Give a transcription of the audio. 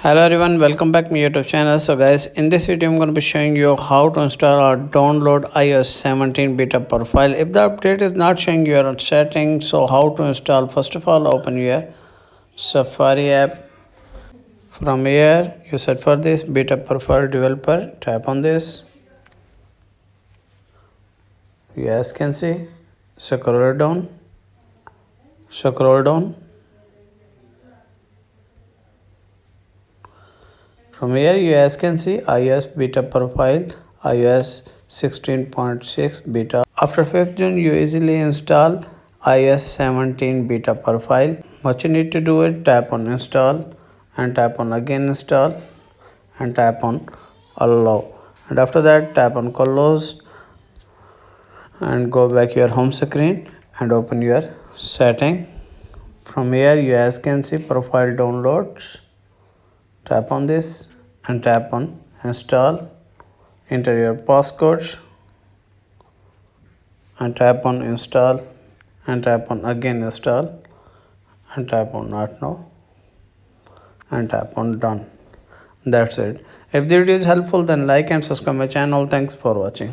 Hello everyone, welcome back to my YouTube channel. So guys, in this video I'm going to be showing you how to install or download iOS 17 beta profile. If the update is not showing your settings, so how to install? First of all, open your Safari app. From here you search for this beta profile developer, tap on this. You guys can see, scroll down. From here you guys can see iOS beta profile, iOS 16.6 beta. After 5th June you easily install iOS 17 beta profile. What you need to do is tap on install and tap on again install and tap on allow, and after that tap on close and go back your home screen and open your setting. From here you guys can see profile downloads. Tap on this and tap on install. Enter your passcode and tap on install and tap on again install and tap on not now and tap on done. That's it. If the video is helpful, then like and subscribe my channel. Thanks for watching.